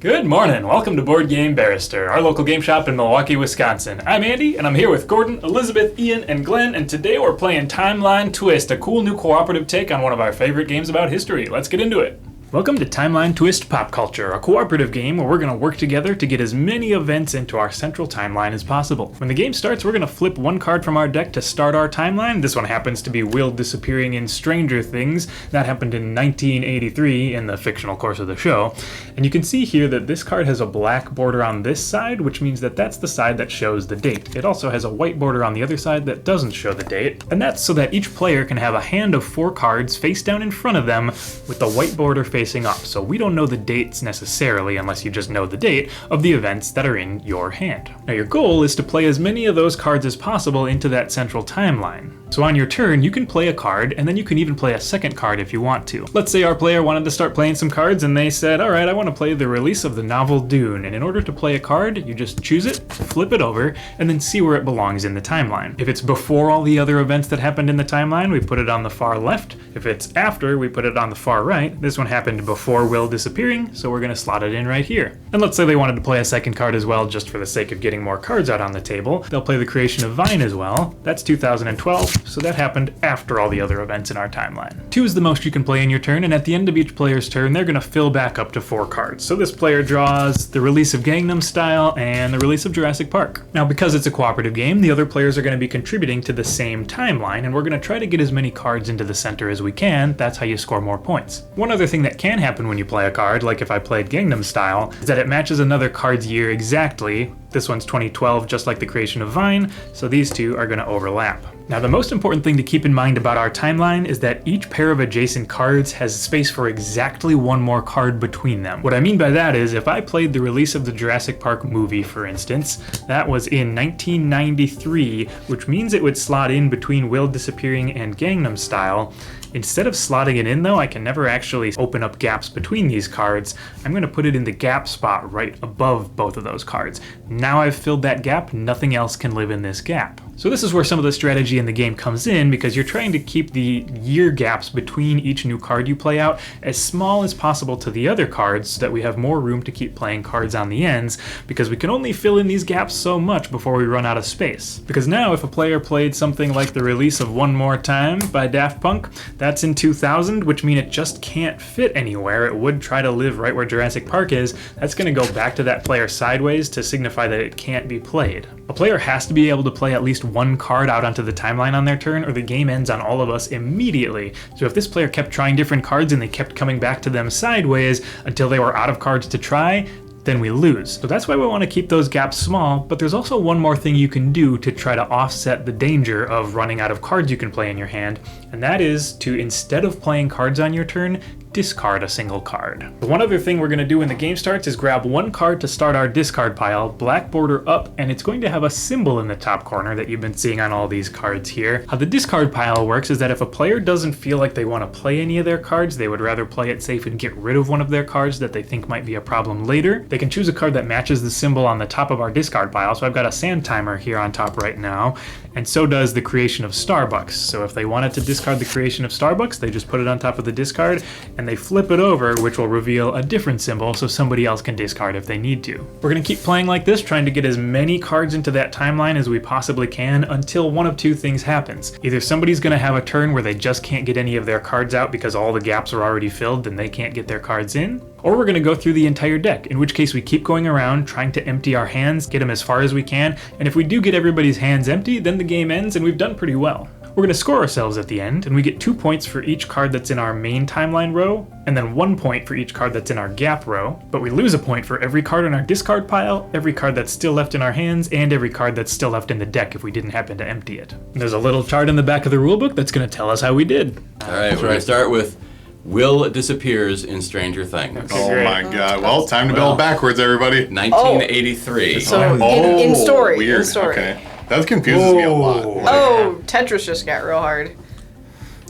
Good morning. Welcome to Board Game Barrister, our local game shop in Milwaukee, Wisconsin. I'm Andy, and I'm here with Gordon, Elizabeth, Ian, and Glenn, and today we're playing Timeline Twist, a cool new cooperative take on one of our favorite games about history. Let's get into it. Welcome to Timeline Twist Pop Culture, a cooperative game where we're going to work together to get as many events into our central timeline as possible. When the game starts, we're going to flip one card from our deck to start our timeline. This one happens to be Will disappearing in Stranger Things. That happened in 1983 in the fictional course of the show. And you can see here that this card has a black border on this side, which means that that's the side that shows the date. It also has a white border on the other side that doesn't show the date. And that's so that each player can have a hand of 4 cards face down in front of them with the white border facing up. So we don't know the dates necessarily, unless you just know the date, of the events that are in your hand. Now your goal is to play as many of those cards as possible into that central timeline. So on your turn, you can play a card, and then you can even play a second card if you want to. Let's say our player wanted to start playing some cards, and they said, alright, I want to play the release of the novel Dune, and in order to play a card, you just choose it, flip it over, and then see where it belongs in the timeline. If it's before all the other events that happened in the timeline, we put it on the far left. If it's after, we put it on the far right. This one happened before Will disappearing, so we're going to slot it in right here. And let's say they wanted to play a second card as well, just for the sake of getting more cards out on the table. They'll play the Creation of Vine as well. That's 2012, so that happened after all the other events in our timeline. 2 is the most you can play in your turn, and at the end of each player's turn, they're going to fill back up to 4 cards. So this player draws the release of Gangnam Style and the release of Jurassic Park. Now, because it's a cooperative game, the other players are going to be contributing to the same timeline, and we're going to try to get as many cards into the center as we can. That's how you score more points. One other thing that can happen when you play a card, like if I played Gangnam Style, is that it matches another card's year exactly. This one's 2012, just like the Creation of Vine, so these two are going to overlap. Now, the most important thing to keep in mind about our timeline is that each pair of adjacent cards has space for exactly one more card between them. What I mean by that is, if I played the release of the Jurassic Park movie, for instance, that was in 1993, which means it would slot in between Will disappearing and Gangnam Style. Instead of slotting it in though, I can never actually open up gaps between these cards. I'm going to put it in the gap spot right above both of those cards. Now I've filled that gap, nothing else can live in this gap. So this is where some of the strategy in the game comes in, because you're trying to keep the year gaps between each new card you play out as small as possible to the other cards so that we have more room to keep playing cards on the ends, because we can only fill in these gaps so much before we run out of space. Because now if a player played something like the release of One More Time by Daft Punk, that's in 2000, which means it just can't fit anywhere. It would try to live right where Jurassic Park is. That's going to go back to that player sideways to signify that it can't be played. A player has to be able to play at least one card out onto the timeline on their turn, or the game ends on all of us immediately. So if this player kept trying different cards and they kept coming back to them sideways until they were out of cards to try, then we lose. So that's why we want to keep those gaps small, but there's also one more thing you can do to try to offset the danger of running out of cards you can play in your hand, and that is to, instead of playing cards on your turn, discard a single card. One other thing we're going to do when the game starts is grab one card to start our discard pile, black border up, and it's going to have a symbol in the top corner that you've been seeing on all these cards here. How the discard pile works is that if a player doesn't feel like they want to play any of their cards, they would rather play it safe and get rid of one of their cards that they think might be a problem later, they can choose a card that matches the symbol on the top of our discard pile. So I've got a sand timer here on top right now, and so does the Creation of Starbucks. So if they wanted to discard the Creation of Starbucks, they just put it on top of the discard, and they flip it over, which will reveal a different symbol so somebody else can discard if they need to. We're going to keep playing like this, trying to get as many cards into that timeline as we possibly can until one of 2 things happens. Either somebody's going to have a turn where they just can't get any of their cards out because all the gaps are already filled and they can't get their cards in, or we're going to go through the entire deck, in which case we keep going around trying to empty our hands, get them as far as we can, and if we do get everybody's hands empty, then the game ends and we've done pretty well. We're going to score ourselves at the end, and we get 2 points for each card that's in our main timeline row, and then 1 point for each card that's in our gap row, but we lose a point for every card in our discard pile, every card that's still left in our hands, and every card that's still left in the deck if we didn't happen to empty it. And there's a little chart in the back of the rulebook that's going to tell us how we did. Alright, we're going to start with Will disappears in Stranger Things. Okay, oh great. my god. Well, time to build backwards, everybody. 1983. So in story. Weird. In story. Okay. That confuses me a lot. Like, Oh, Tetris just got real hard.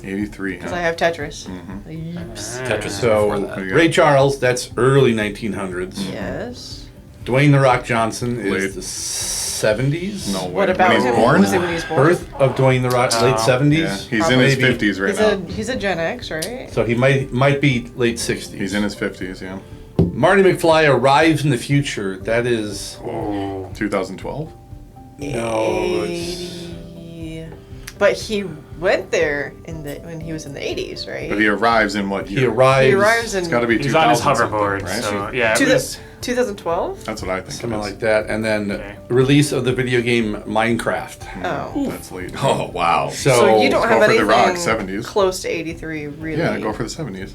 83. Because I have Tetris. Tetris is before So, that. Ray Charles, that's early 1900s. Yes. Dwayne "The Rock" Johnson Late. is the 70s. No way. What about when he's him? born? Was it when he's born? Birth of Dwayne "The Rock," late 70s. Yeah, he's in his Maybe. 50s right now. He's a Gen X, right? So he might be late 60s. He's in his 50s, yeah. Marty McFly arrives in the future. That is 2012. no. it's- 80. But he went there when he was in the 80s, right? But he arrives in what year? He arrives. He arrives in It's got to be He's 2000 on his something, hoverboard, right? so yeah. It Two- was, 2012? That's what I think. something it is. like that, and then Okay. release of the video game Minecraft. Oh. That's late. Oh wow. So you don't go have for the anything rock, 70s. close to 83, really? Yeah, go for the 70s.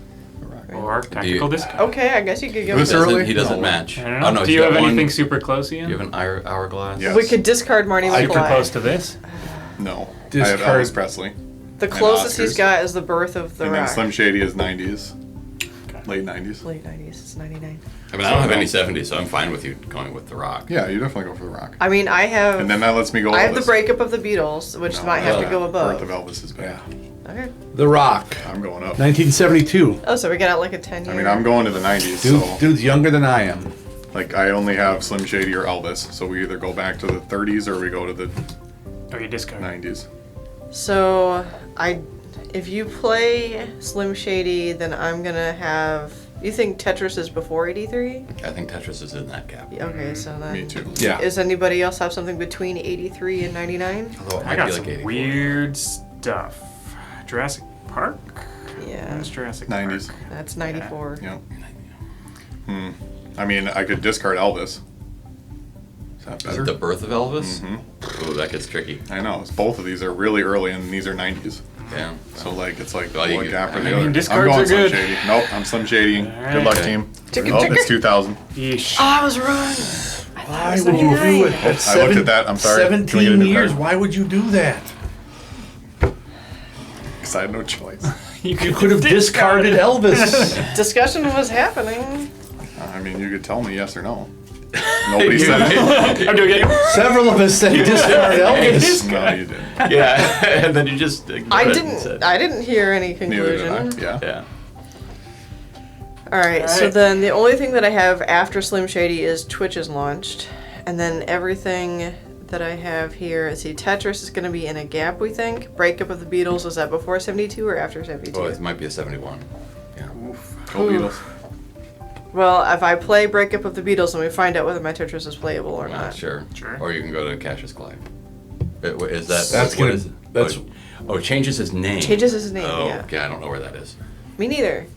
or tactical disc. Okay, I guess you could go This for early? He doesn't No. match. I don't know. Oh, no, Do he's you got have one- anything super close, Ian? Do you have an hourglass? Yeah. We could discard Marty Super McFly. close to this? No. I have Discard- Elvis Presley. The closest he's Oscars. got is the birth of the And then rock. Slim Shady is 90s. Late 90s. Late 90s, it's 99. I mean, I don't have any 70s, so I'm fine with you going with The Rock. Yeah, you definitely go for the rock. I mean, I have. And then that lets me go I have the Elvis. breakup of the Beatles, which No, might have to yeah. go Birth of above. Elvis is Yeah. bad. Okay. The Rock, I'm going up. 1972. Oh, so we got like a 10-year. I mean, I'm going to the 90s, Dude, so dude's younger than I am. like I only have Slim Shady or Elvis, so we either go back to the 30s or we go to the Or you discard? 90s. So if you play Slim Shady, then I'm gonna have. You think Tetris is before 83? I think Tetris is in that gap. Okay, so then. Me too. Yeah. Does anybody else have something between 83 and 99? Although it I might got be some like 84. weird stuff. Jurassic Park? Yeah, Where's Jurassic 90s. Park? that's 94. Yep. I mean, I could discard Elvis. Is that Is better? it the birth of Elvis? Mm-hmm. Ooh, that gets tricky. I know. It's both of these are really early, and these are 90s. Yeah. So like, it's like Well, you one could- gap or I the mean, other. I'm discards going are Slim good. Shady. Nope, I'm Slim Shady. Alright. Good luck, Okay. team. Ticket, Oh, ticket. it's 2000. Yeesh. Oh, I was wrong. Why would you do it? At I looked at that. I'm sorry. Can we get a 17 new years. card? Why would you do that? Because I had no choice. You could have discarded Elvis. Discussion was happening. I mean, you could tell me yes or no. Nobody said it. I'm doing it. Several of us said discard Elvis. No, you didn't. Yeah, and then you just I ignored it and said- didn't hear any Neither did I. conclusion. Yeah. Yeah. All right, so Alright. then the only thing that I have after Slim Shady is Twitch is launched, and then everything that I have here. See, Tetris is going to be in a gap. We think. Breakup of the Beatles, was that before 72 or after 72? Oh, it might be a 71. Yeah. Go Beatles. Well, if I play Breakup of the Beatles, then we find out whether my Tetris is playable or Well, not. sure. Sure. Or you can go to Cassius Clay. Is that That's what gonna- is it? that's- Oh, it changes his name. Changes his name, Oh, yeah. okay. I don't know where that is. Me neither.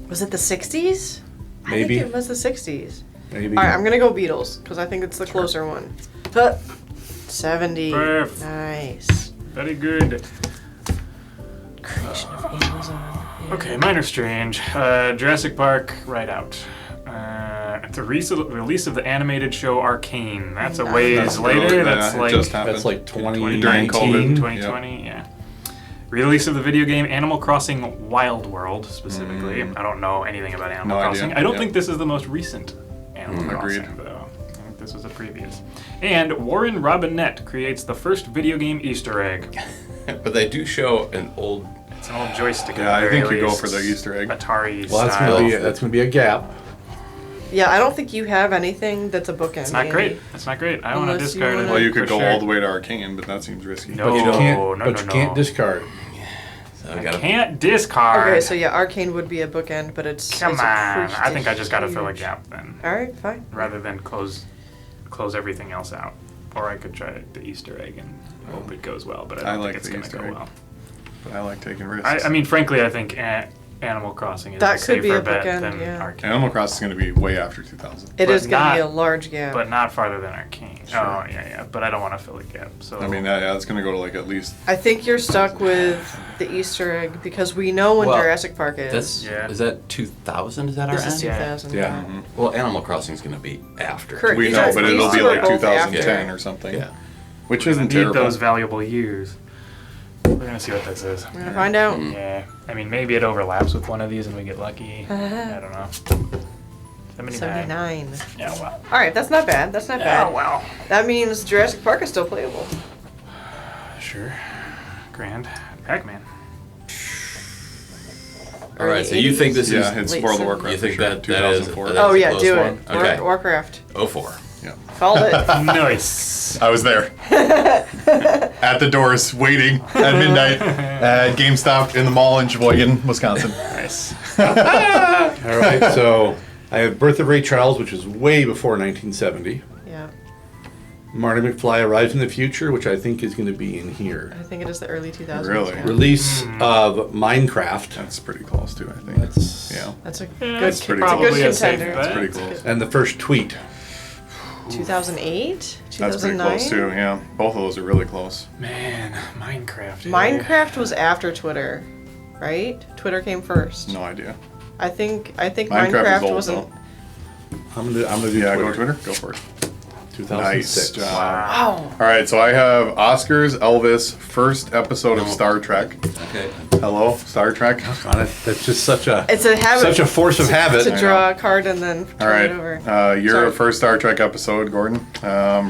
Was it the 60s? Maybe. I think it was the 60s. Maybe. All right, I'm gonna go Beatles because I think it's the closer one. But 70. Perf. Nice. Very good. Creation of Amazon. Yeah. Okay, Minor Strange. Jurassic Park, right out. At the release of the animated show Arcane. That's a ways That's later. early, That's it like just happened. That's like During 2019. COVID. 2020, yeah. Release of the video game Animal Crossing Wild World, specifically. I don't know anything about Animal No Crossing. idea. I don't Yeah. think this is the most recent Animal Crossing, Agreed. though. I think this was a previous. And Warren Robinette creates the first video game Easter egg. But they do show an old. It's an old joystick. Yeah, at the I think very you go least. for the Easter egg. Atari Well, that's style. gonna be a gap. Yeah, I don't think you have anything that's a bookend. It's not great. It's not great. I want to Unless you discard it. wanna- Well, you could for go sure. all the way to Arcane, but that seems risky. No. But you Oh, can't. no, but no, you no. can't discard. So I I gotta, can't discard. Okay, so yeah, Arcane would be a bookend, but it's Come it's on. a I think I just got to fill a huge- gap then, All right, fine. rather than close everything else out. Or I could try the Easter egg and hope it goes well, but I don't like think it's the going to Easter go egg. well. But I like taking risks. I mean, frankly, I think Animal Crossing is That a could be safer a bet bookend, than yeah. Arcane. Animal Crossing is going to be way after 2000. It But is going to be a not- large gap. But not farther than Arcane. Oh, yeah. But I don't want to fill a gap. So I mean, yeah, it's going to go to like at least. I think you're stuck with the Easter egg because we know when Well, Jurassic Park is. that's Yeah. Is that 2000? Is that our This is end? Yeah. 2000. Yeah. Well, Animal Crossing is going to be after. Correct. We These know, are- but these it'll be two are like both 2010 after. or something. Yeah. Which we're isn't gonna need terrible. those valuable years. We're going to see what this is. We're going to find out. Yeah. I mean, maybe it overlaps with one of these and we get lucky. I don't know. 79. 79. Yeah, well. All right, that's not bad. That's not Yeah, bad. well. That means Jurassic Park is still playable. Sure. Grand. Pac-Man. All right. So you think this Yeah, is? it's Late World of 70s. Warcraft. You think for sure. that is? 2004. That's Oh a yeah, close do one? it. Okay. Warcraft. 04. Yeah. Called it. Nice. I was there. At the doors, waiting at midnight at GameStop in the mall in Sheboygan, Wisconsin. Nice. All right, so I have Birth of Ray Charles, which is way before 1970. Yeah. Marty McFly Arrives in the Future, which I think is going to be in here. I think it is the early 2000s. Really? Yeah. Release of Minecraft. That's pretty close too, I think. That's Yeah. That's a Yeah, good, that's pretty it's a close. good Probably a safe contender. bet. Pretty close. and the first tweet. 2008? That's pretty 2009? close too, yeah. Both of those are really close. Man, Minecraft. Minecraft was after Twitter, right? Twitter came first. No idea. I think Minecraft Minecraft is old, wasn't. I'm gonna do Yeah, Twitter. go Twitter. Go for it. 2006. Nice job. Wow. All right, so I have Oscars, Elvis, first episode of Star Trek. Okay. Hello, Star Trek. On it. That's just such a It's a habit. such a force of habit. to draw a card and then All turn it over. right, year Sorry. of first Star Trek episode, Gordon.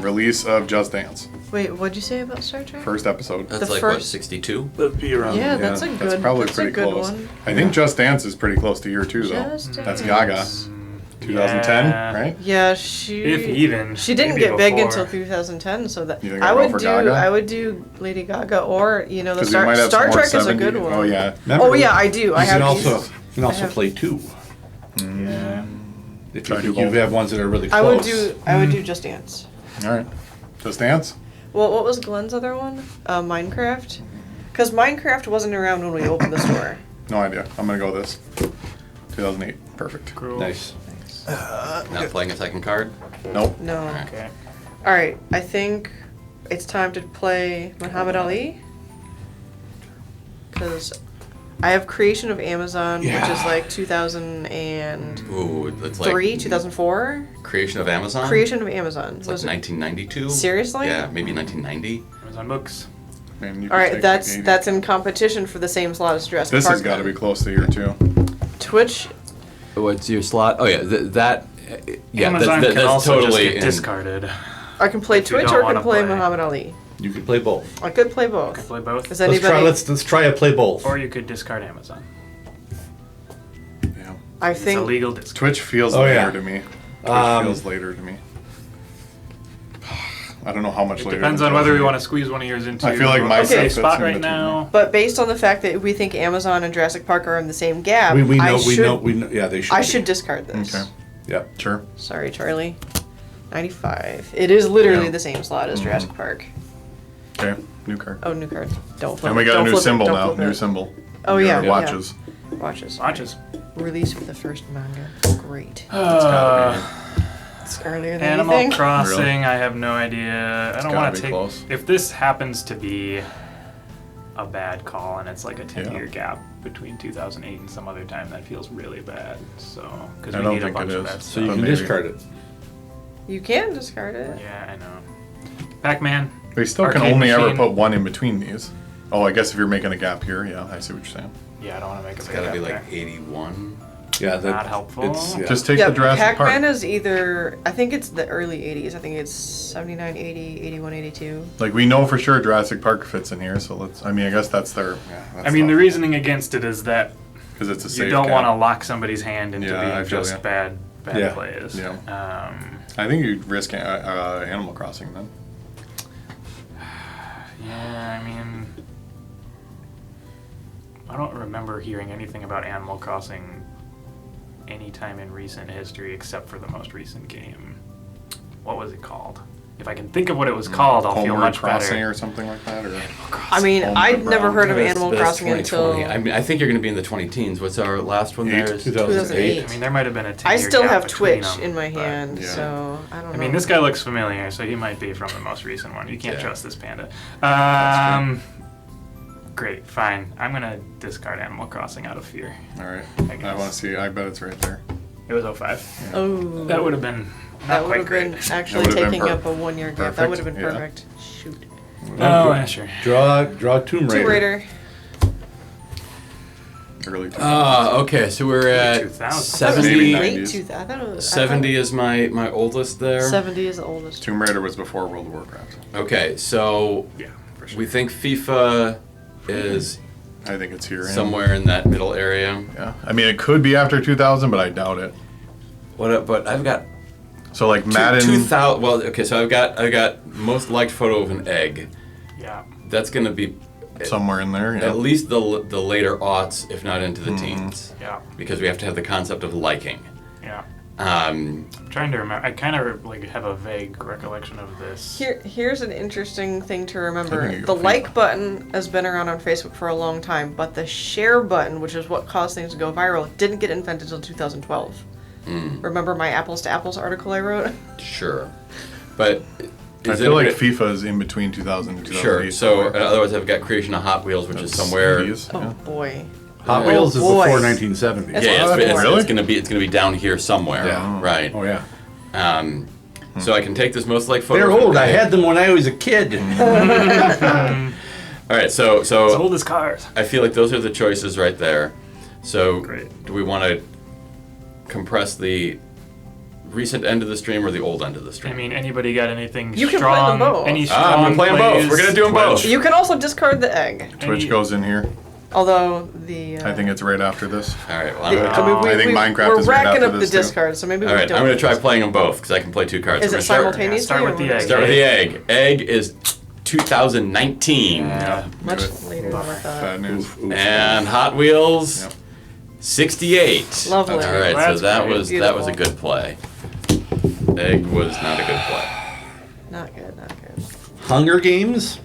Release of Just Dance, Wait, what'd you say about Star Trek? first episode. That's The like what, first- 62? That'd be around. Yeah, that's a good. That's probably that's pretty a good close. one. I think Just Dance is pretty close to year two, though. Just That's Dance. Gaga, 2010, Yeah. right? Yeah, she. If even. She didn't maybe get big before. until 2010, so that You think I I'll go would for do. Gaga? I would do Lady Gaga or the Because we Star might have Star some more Trek is a 70. good one. Oh yeah. Remember, Oh yeah, I do. I You have can also these. you can also I have- play two. Yeah. If Try you, to think do you both. have ones that are really I close. would do. I would do Just Dance. All right. Just Dance. Well, what was Glenn's other one? Minecraft. Because Minecraft wasn't around when we opened the store. No idea. I'm gonna go this. 2008. Perfect. Cool. Nice. Not playing a second card? Nope. No. Okay. All right. I think it's time to play Muhammad Ali. Because I have Creation of Amazon, which is like 2003, Ooh, it's like 2004. Creation of Amazon? Creation of Amazon. It's like Was it- 1992? Seriously? Yeah, maybe 1990. Amazon Books. Man, you All could right, take that's like 80. that's in competition for the same slot as Jurassic This Park. has got to then. be close to year two. Twitch. What's your slot? Oh, yeah, that. Yeah, Amazon that's can also totally just get in- discarded. I can play If you Twitch don't or I wanna can play play. Muhammad Ali. You could play both. I could play both. Play both. Is Let's anybody? try. Let's try a play both. Or you could discard Amazon. Yeah. I It's a think. legal discard. Twitch feels Oh, later yeah. to me. Twitch Um, feels later to me. I don't know how much It later. depends than on whether we 2008. want to squeeze one of yours into I feel like my a stuff safe fits spot in right between now. But based on the fact that we think Amazon and Jurassic Park are in the same gap, we know. I We should. know. We know. Yeah, they should. I be. should discard this. Okay. Yeah. Sure. Sorry, Charlie. 95. It is literally Yeah. the same slot as Jurassic Park. Okay. New card. Oh, new card. Don't flip And we it. got a Don't new flip it. symbol Don't now. flip New it. symbol. Oh, Your yeah, yeah. Watches. Watches. Watches. Release for the first manga. Great. It's earlier than Animal you think. Crossing, I have no idea. I don't gotta want be to take. close. If this happens to be a bad call and it's like a 10-year Yeah. gap between 2008 and some other time, that feels really bad. So, because I we don't need a think bunch it of is. that So stuff. you But can maybe. discard it. You can discard it. Yeah, I know. Pac-Man. We still can Arcade only ever machine. put one in between these. Oh, I guess if you're making a gap here, yeah, I see what you're saying. Yeah, I don't want to make a It's big gotta be gap like there. 81. Yeah, that, Not helpful. It's, yeah. Just take Yeah, the Jurassic Pac-Man Park. is either, I think it's the early 80s. I think it's 79, 80, 81, 82. Like we know for sure Jurassic Park fits in here, so let's. I mean, I guess that's their. Yeah, that's I mean, the reasoning against it is that because it's a you safe. don't gap. want to lock somebody's hand into Yeah, I being feel just ya. bad Yeah. plays. Yeah. Um, I think you'd risk Animal Crossing then. yeah, I mean, I don't remember hearing anything about Animal Crossing anytime in recent history except for the most recent game. What was it called? If I can think of what it was called, I'll feel Homeward much Crossing better. or something like that, or I mean, Home I'd to never Brown. heard of That's- Animal that's Crossing 2020. until. I mean, I think you're going to be in the 20 teens. What's our last one there? 2008. I mean, there might have been a 10-year I still gap have between Twitch them, in my but- hand, yeah. so I don't know. I mean, this guy looks familiar, so he might be from the most recent one. You can't Yeah. trust this panda. Great, fine. I'm gonna discard Animal Crossing out of fear. all right. I I guess. want to see. I bet it's right there. It was 05. Oh. That would have been not That would quite have great. been actually would've been taking up a 1-year gap. That would have been perfect, perfect. Shoot. Oh, yeah, sure. Draw Tomb Raider. Tomb Raider. Early. 2000s. Okay, so we're at 2000. Maybe 70. 90s. Late 2000. I thought it was. 70 is my oldest there. 70 is the oldest. Tomb Raider was before World of Warcraft. Okay, so Yeah, for sure. we think FIFA is I think it's here. somewhere in that middle area. Yeah. I mean, it could be after 2000, but I doubt it. But I've got So like Madden. 2000. Well, okay. So I've got most liked photo of an egg. Yeah. That's gonna be somewhere in there. Yeah. at least the later aughts, if not into the teens. Yeah. Because we have to have the concept of liking. Yeah. Um, I'm trying to remember. I kind of like have a vague recollection of this. Here's an interesting thing to I remember. think you The go like FIFA. button has been around on Facebook for a long time, but the share button, which is what caused things to go viral, didn't get invented until 2012. Remember my Apples to Apples article I wrote? sure, but I feel like FIFA is in between 2000 and 2008. Sure. So otherwise, I've got creation of Hot Wheels, which is somewhere. Oh boy. Hot Wheels is boy. before 1970. It's Yeah, Really? it's gonna be down here somewhere. Yeah. Right. Oh yeah. So I can take this most like photo. They're of an old. I egg. had them when I was a kid. All right. So As old as cars. I feel like those are the choices right there. So Great. do we want to compress the recent end of the stream or the old end of the I stream? mean, anybody got anything You can play strong? them both. Any I'm strong gonna play them plays? both. We're gonna do them both. You can also discard the egg. Twitch goes in here. Although the I think it's right after this. All right. Well, the- I think Minecraft we're is right racking after up the this, too. discards, so maybe all we right. don't. I'm gonna try playing them both because I can play 2 cards. Is We're it gonna start- simultaneously? Start with or the what? egg. Start with the egg. Egg is 2019. Yeah. Much Good. later than I thought. Bad news. And Hot Wheels, Yep. 68. Lovely. All right, That's so that great. was a Beautiful. good play. Egg was not a good play. Not good, not good. Hunger Games,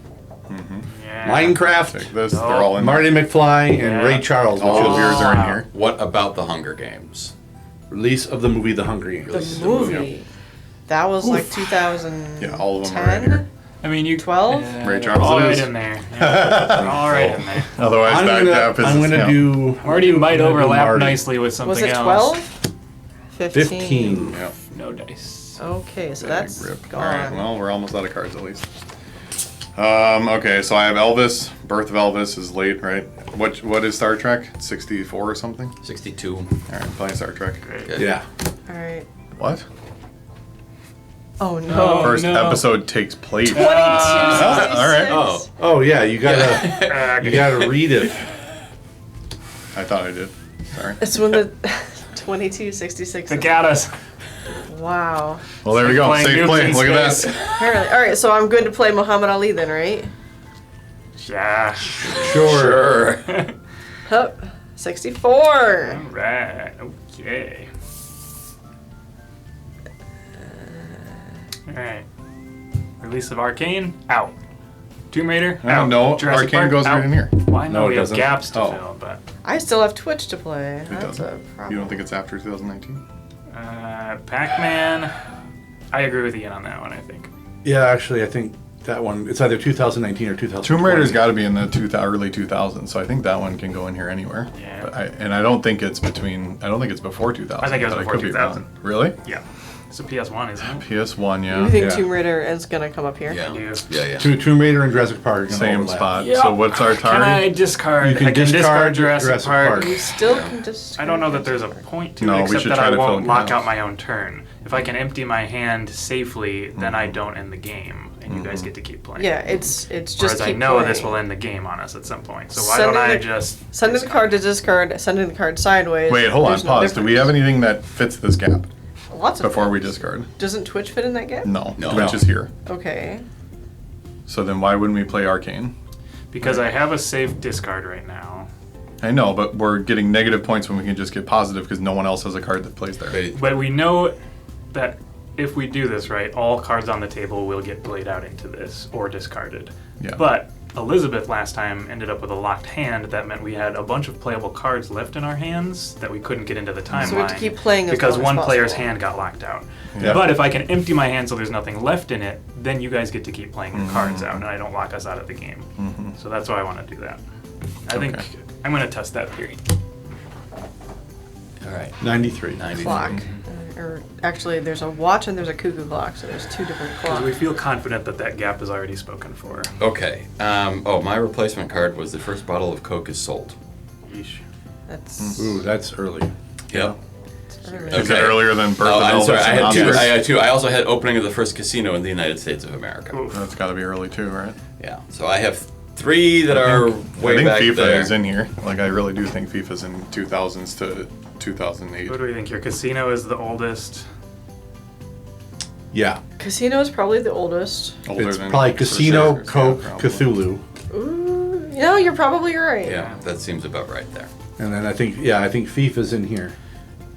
Yeah. Minecraft, Take this. They're all in. Marty McFly, and Yeah. Ray Charles, which All of was yours are in here. What about the Hunger Games? release of the movie The Hunger Games. The movie. That was like 2010? Yeah, all of them are in here. I mean, you 12? Ray Charles all it right is. in there. Yeah. All right in there. Otherwise, that gap is. I'm gonna do. Marty might I'm gonna do overlap Marty. nicely with something Was it else. 12? 15. Yeah. No dice. Okay, so Big that's rip. gone. All right. Well, we're almost out of cards at least. Okay, so I have Elvis. Birth of Elvis is late, right? What is Star Trek? 64 or something? 62. All right, playing Star Trek. Great. Yeah. Alright. What? Oh no. First no. episode takes place. 2266. all right. Oh. Oh yeah, you gotta read it. I thought I did. Sorry. It's when the 2266. They got us. Wow. Well, there we go. Playing Safe nukes play. in Look at space. that. Apparently. Alright, so I'm good to play Muhammad Ali then, right? Yeah. Sure. Hup. 64. All right. Okay. All right. Release of Arcane out. Tomb Raider out. No, Jurassic Arcane Park, goes out. right in here. Well, I know No, it we have doesn't. gaps to Oh. fill, but I still have Twitch to play. It That's a doesn't. problem. You don't think it's after 2019? Pac-Man. I agree with Ian on that one. I think. Yeah, actually, I think that one. It's either 2019 or 2020. Tomb Raider's got to be in the early 2000s, so I think that one can go in here anywhere. Yeah. But I don't think it's between. I don't think it's before 2000. I think it was but before could be 2000. wrong. Really? Yeah. It's a PS1, isn't it? PS1, yeah. You think Yeah. Tomb Raider is gonna come up here? Yeah. You. Yeah. Tomb Raider and Jurassic Park. are gonna Same overlap. spot. Yeah. So what's our Can I target? discard? You can I can discard Jurassic, Jurassic Park. Park. You still can just. I don't know that there's a point to No, it, we except should that try I to fill won't in lock gaps. out my own turn. If I can empty my hand safely, then I don't end the game, and you guys get to keep playing. Yeah, it's just Whereas keep I know playing. this will end the game on us at some point. So why Sending don't I the- just Sending the card to discard, sending the card sideways. Wait, hold on. there's no Pause. Do we difference. have anything that fits this gap Lots of before we things. discard? Doesn't Twitch fit in that gap? No. No. Twitch is here. Okay. So then why wouldn't we play Arcane? because I have a safe discard right now. I know, but we're getting negative points when we can just get positive because no one else has a card that plays there. Wait, But we know that if we do this right, all cards on the table will get played out into this or discarded. Yeah. But Elizabeth last time ended up with a locked hand. That meant we had a bunch of playable cards left in our hands that we couldn't get into the timeline. So we have to keep playing as because long as one player's possible. hand got locked out. Yeah. But if I can empty my hand so there's nothing left in it, then you guys get to keep playing your cards out, and I don't lock us out of the game. So that's why I want to do that. I think Okay. I'm going to test that theory. all right. 93. 93. Clock. Or actually, there's a watch and there's a cuckoo clock, so there's two different Because we clocks. feel confident that that gap is already spoken for. Okay. My replacement card was the first bottle of Coke is sold. Yeesh. That's Ooh, that's early. Yep. early. Is it Okay. earlier than Birth Oh, of I'm Elvis sorry. I and had two. Oscars? I had two. I also had opening of the first casino in the United States of America. Oof. That's got to be early too, right? Yeah. So I have three that are way I think back FIFA there. is in here. Like I really do think FIFA's in 2000s to 2008. What do we think? Your casino is the oldest. Yeah. Casino is probably the oldest. Older It's than probably Casino, Berserkers, Coke, yeah, probably. Cthulhu. Ooh, no, you're probably right. Yeah, that seems about right there. And then I think FIFA's in here.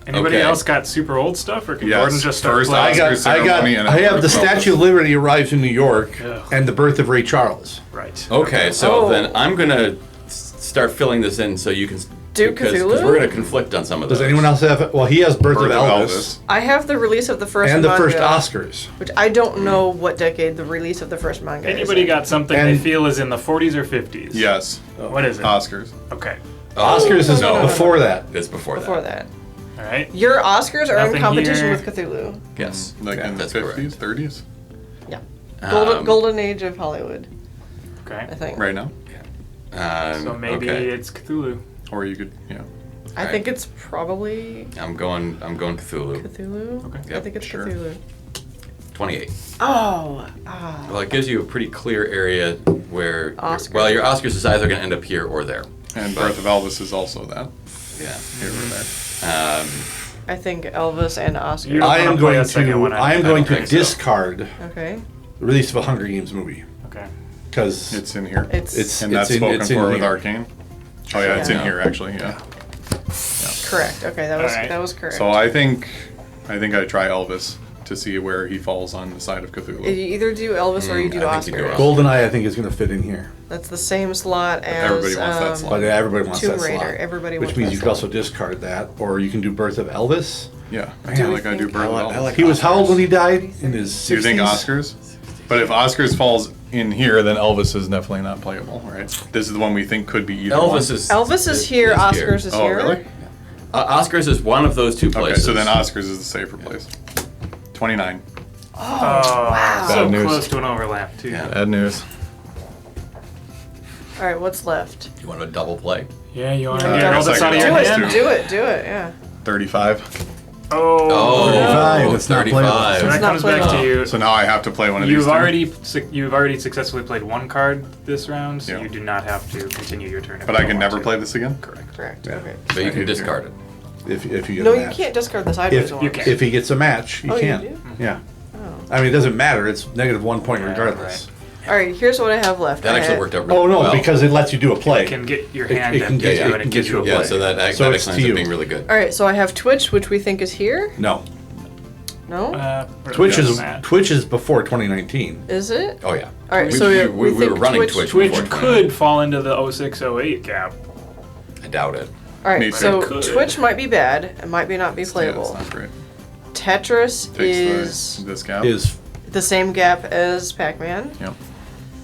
Anybody Okay. else got super old stuff, or can Yes, Gordon just start first playing? Oscar ceremony and I have the Birth of Elvis. Statue of Liberty arrives in New York, Ugh. and the birth of Ray Charles. Right. Okay, so Oh. then I'm gonna start filling this in so you can Do because Cthulhu? we're gonna conflict on some of those. Does anyone else have? Well, he has Birth of Elvis, I have the release of the first and the manga, first Oscars. which I don't know what decade the release of the first manga is. Anybody in. got something And- they feel is in the 40s or 50s? Yes. What is it? Oscars. Okay. Oh, Oscars is no. before that. It's before before that. that? All right. Your Oscars are in Nothing competition here. with Cthulhu. Yes. Like in the that's 50s, correct. 30s? Yeah. Um, Golden age of Hollywood, Okay. I think. Right now? So maybe okay. it's Cthulhu. Or you could, yeah. I think it's probably I'm going Cthulhu. Cthulhu. Okay. I Yep, think it's sure. Cthulhu. 28. Oh. Well, it gives you a pretty clear area where Oscars. well, your Oscars is either going to end up here or there. And Birth of Elvis is also that. Yeah. Here or there. I think Elvis and Oscar. You don't I wanna am play going a second to. one, I am I going don't to think so. discard Okay. the release of a Hunger Games movie Okay. because It's in here. It's and that's spoken for with Arcane. Oh yeah, it's in Yeah. here actually, yeah. correct. Okay, that was Alright. that was correct. So I think I try Elvis to see where he falls on the side of you Cthulhu. either do Elvis or you do I think you Oscar. do GoldenEye I think is going to fit in here, That's the same slot as everybody wants that slot. but everybody wants Tomb that Raider. slot. Everybody which wants means that you could slot. also discard that, or you can do Birth of Elvis. Yeah, I Do feel we like I do think- Birth of I Elvis. like He was how old when he died? Oscars. In his 60s. Do you think Oscars? But if Oscars falls in here, then Elvis is definitely not playable, right? This is the one we think could be either one. Elvis is here. Oscars is Oh, here. really? Oscars is one of those two Okay, places. so then Oscars is the safer place. 29. Oh, wow. So Bad news. close to an overlap, too. Yeah. Bad news. All right, what's left? You want to double play? Yeah, you want to Yeah, get I all guess this I out of could your always hand? do. Do it. Yeah. 35. Oh. Oh, 35, it's not playable. So 35. that It's not comes back to playable. you. So now I have to play one of these You've already successfully played one card this round, so Yeah. you do not have to continue your turn. if But you I don't can want never to. play this again? Correct. Correct. Yeah. Okay. But you can discard it. If you get No, a you match. can't discard the sideways If one. you can. if he gets a match, you Oh, you can. do? Yeah. Oh. I mean, it doesn't matter. It's negative 1 point Yeah, regardless. All right. Here's what I have left. That I actually had- worked out really Oh no, well. because it lets you do a play. You can get your It- hand it can empty, get- too, it and can it gives get you you a a Yeah, play. so that So that it's to ends you. up being really good. All right. So I have Twitch, which we think is here. No, No. Twitch doesn't is matter. Twitch is before 2019. Is it? Oh yeah. All right, We, so we, we we think were running Twitch- Twitch. Which before could fall into the 06-08 gap. 20. I doubt it. All Me right. too. So Could. Twitch might be bad. It might be not be Yeah, playable. it's not great. Tetris Takes is this gap. Is the same gap as Pac-Man. Yep.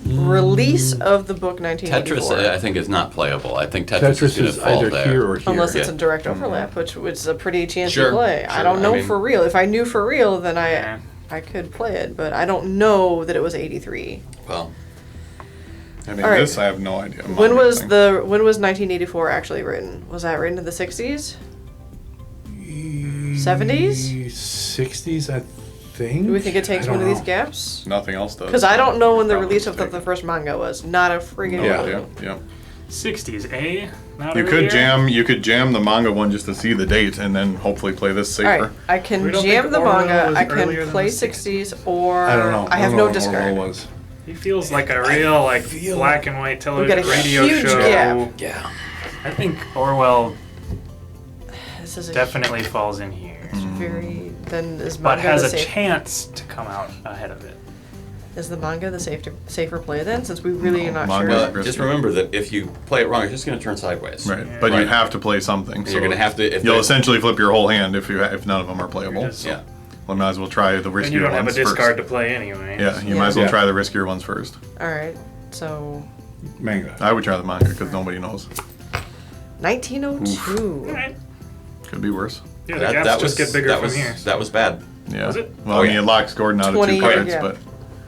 Release of the book 1984. Tetris, I think, is not playable. I think Tetris, is Tetris going to is fall either there. here or here. Unless it's Yeah. a direct overlap, which is a pretty chancy Sure, play. I sure. don't know I mean- for real. If I knew for real, then Yeah. I could play it, but I don't know that it was 83. Well, I mean, All right. this I have no idea. When was 1984 actually written? Was that written in the 60s? 70s? 60s, I think. Do we think it takes I one don't of these know. gaps? Nothing else does. Because I don't know when the Probably release of the taken. first manga was. Not a friggin' Yeah. clue. Yeah. 60s, eh? Not You earlier? could jam the manga one just to see the date and then hopefully play this safer. Alright, I can We don't jam think the Orwell manga, was I earlier can than play the 60s, or I don't know. I have don't no know what discard. Orwell was. He feels like a real, like, black and white television got a radio huge show. gap. yeah. I think Orwell This is a definitely falls in here, very. Then is but manga has the a safe? chance to come out ahead of it. Is the manga the safer play then? Since we really are not manga- sure. Well, Well, just remember that if you play it wrong, it's just going to turn sideways. Right, Yeah. but you Right. have to play something. You're going to have to. If You'll they- essentially flip your whole hand if none of them are playable. You're just- Yeah. Well, might as well try the riskier And you don't have a ones discard first. to play anyway. Yeah, you Yeah. might as well Yeah. try the riskier ones first. All right, so Manga. I would try the manga because nobody knows. 1902. Alright. Could be worse. Yeah, the gaps just get bigger that from was, here. That was bad. Yeah. Was it? Well, Oh, I mean, yeah. it locks Gordon out of 20 two cards, yeah. but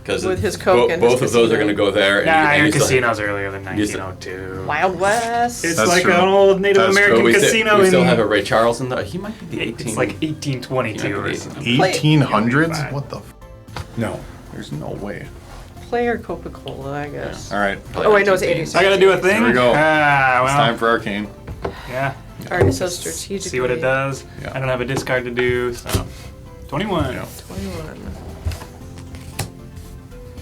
Because With his Coke and both his of those are casino. going to go there. Nah, and your you still- casino's earlier than you still- 1902. Wild West. It's That's like true. an old Native That's true. American we casino we still in. have a Ray Charles in the. He might be the 18. It's like 1822 or something. 1800s? Fine. What the? No. There's no way. Player Coca-Cola, I guess. All right, Oh wait, no, it's 86. I gotta do a thing? Here we go. Ah, it's well. time for Arcane. Yeah. All right, so strategically. See what it does. Yeah. I don't have a discard to do, so. 21. Yeah. 21.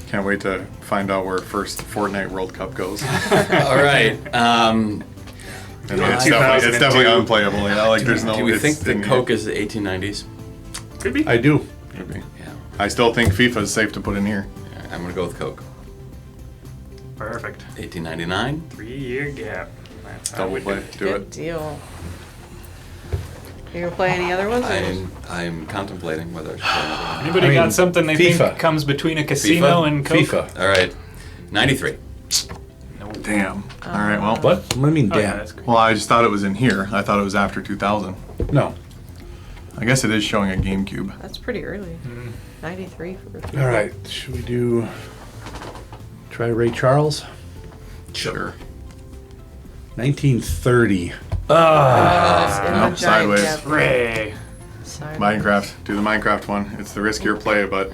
Can't wait to find out where first Fortnite World Cup goes. All right. And it's definitely unplayable. You know, like there's no. Do we think the thing Coke is the 1890s? Could be. I do. Could be. Yeah. I still think FIFA is safe to put in here. I'm gonna go with Coke. Perfect. 1899. 3-year gap. That's how Double we play. Do Good it. deal. You gonna play any other ones? I'm contemplating whether I should play another one. Anybody I mean, got something they FIFA. think comes between a casino FIFA? and Coke? FIFA. All right. 93. Damn. All right. Well. What? What do you mean, Oh, yeah, damn? that's great. Well, I just thought it was in here. I thought it was after 2000. No. I guess it is showing a GameCube. That's pretty early. 93 for. All right. Should we do? Try Ray Charles. Sure. 1930. In the Nope, giant sideways. gap. Ray. Sideways. Minecraft. Do the Minecraft one. It's the riskier play, but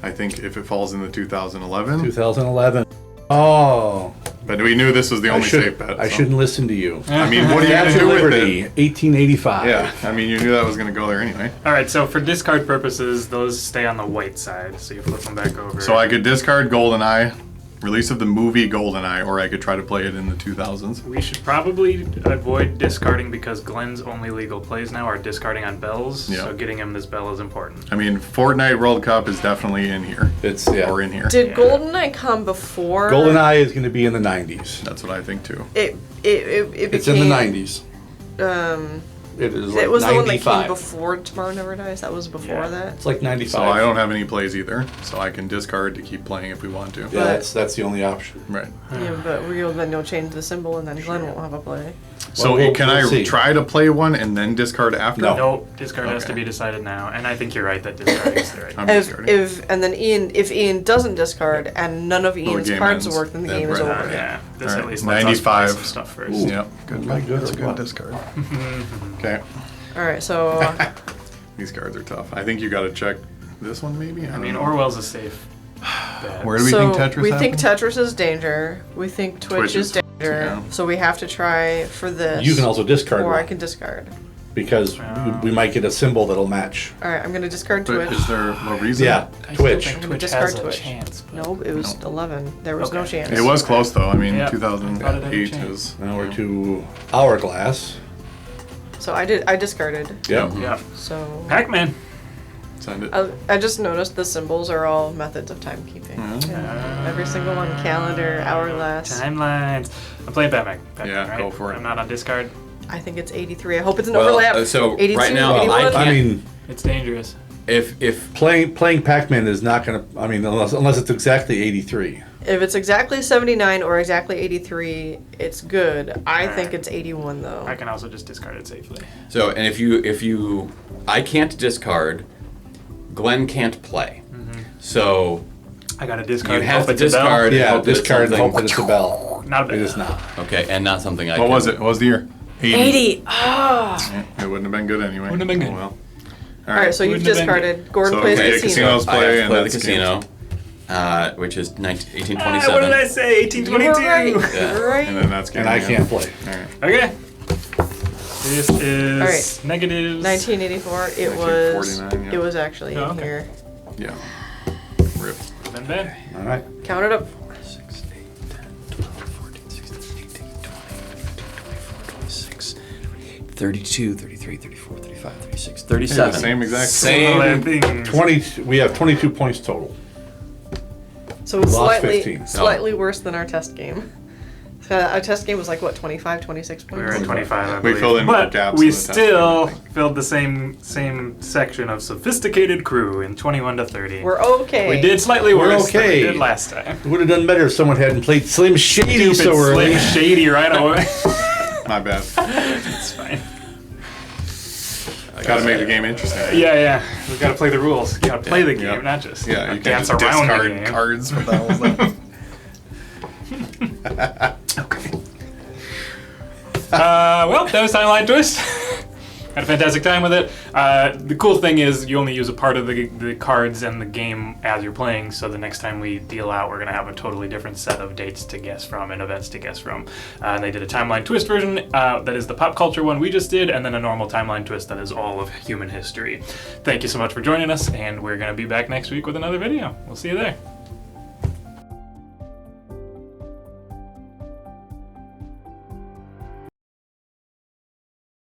I think if it falls in the 2011. 2011. Oh. But we knew this was the only safe bet. I so. shouldn't listen to you. I mean, what are you going to Statue do of with Liberty, it? 1885. Yeah. I mean, you knew that was going to go there anyway. All right, so for discard purposes, those stay on the white side, so you flip them back over. So I could discard GoldenEye, release of the movie GoldenEye, or I could try to play it in the 2000s. We should probably avoid discarding because Glenn's only legal plays now are discarding on bells, Yeah. so getting him this bell is important. I mean, Fortnite World Cup is definitely in here. It's yeah. Or in here. Did Yeah. GoldenEye come before? GoldenEye is going to be in the 90s. That's what I think too. It became. It's in the 90s. It is like It was the one that 95. came before Tomorrow Never Dies. That was before Yeah. that. It's like 95. So I don't have any plays either, so I can discard to keep playing if we want to. Yeah, that's the only option. Right. Yeah, but then you'll change the symbol, and then Glenn won't have a play. So Well, can we'll I see. try to play one and then discard after? No. Nope, discard has to Okay. be decided now, and I think you're right that discarding is the right. I'm If, discarding. if Ian doesn't discard and none of Ian's game cards ends. work, then the Then game is right. over. Yeah, this All at right, least lets us play 95. some stuff first. Ooh. Yep. Good. Am I good That's a or good what? discard. Okay. All right, so These cards are tough. I think you got to check this one maybe. I mean, don't know. Orwell's a safe bet. Where do we so think Tetris we think happens? Tetris is danger. We think Twitch Twitch is is- danger. yeah. So we have to try for this. You can also discard or one I can discard. because we might get a symbol that'll match. All right, I'm gonna discard But Twitch. is there no reason? Yeah, I still Twitch. think I'm gonna Twitch discard has a Twitch. chance. but- Nope, it was 11. There was no Okay. chance. It was close though. I mean, Yeah. 2008 Thought it is. Now we're to Hourglass. So I discarded. Yep. Yeah. So Pac-Man. Send it. I just noticed the symbols are all methods of timekeeping. Yeah. Every single one: calendar, hourglass. Timelines. I'm playing Batman. Yeah, right? go for it. I'm not on discard. I think it's 83. I hope it's an Well, overlap. so 82, right now, 81? I can't- I mean, It's dangerous. If playing Pac-Man is not going to. I mean, unless it's exactly 83. If it's exactly 79 or exactly 83, it's good. I think Alright. it's 81 though. I can also just discard it safely. so, and if you, I can't discard. Glenn can't play. So I got to discard. you have hope to it's a bell. discard. and Yeah, hope that it's discard and something- hope that it's a bell. Not a It bell. is not. Okay, and not something I. What can, was it? What was the year? 80. Ah. Yeah, it wouldn't have been good anyway. Wouldn't have been good. Oh, well. All right, so you've Wouldn't have been discarded. Gordon So, plays okay, casino. casinos I have play to and play the that's casino, which is 1827. Ah, what did I say? You were right. 1822. Yeah. You were right. And then that's And I can't play. All right. Okay. This is Alright. negatives. 1984. It was. 1949, yeah. It was actually Oh, in okay. here. Yeah. Rip. Then bad. All right. Count it up. 6, 8, 10, 12, 14, 16, 18, 20, 24, 26, 32, 33, 34, 35, 36, Hey, 37. the same exact. Similar Same. things. 20. We have 22 points total. So it's Lost slightly 15. slightly worse than our test game. Our test game was like what, 25, 26 points. We were at 25, I We believe. filled in but gaps we in the test, still I think. filled the same section of sophisticated crew in 21 to 30. We're okay. We did slightly We're worse than we okay. did last time. It would have done better if someone hadn't played Slim Shady Stupid so early. Slim Shady right away. My bad. It's fine. Got to make the game interesting. Yeah. We gotta play the rules. You gotta play the game, Yeah. not just Yeah, you dance can't just around the discard game. cards. What the hell is that? Okay. Well, that was Timeline Twist. Had a fantastic time with it. The cool thing is you only use a part of the cards and the game as you're playing, so the next time we deal out, we're going to have a totally different set of dates to guess from and events to guess from. And they did a Timeline Twist version that is the pop culture one we just did, and then a normal Timeline Twist that is all of human history. Thank you so much for joining us, and we're going to be back next week with another video. We'll see you there.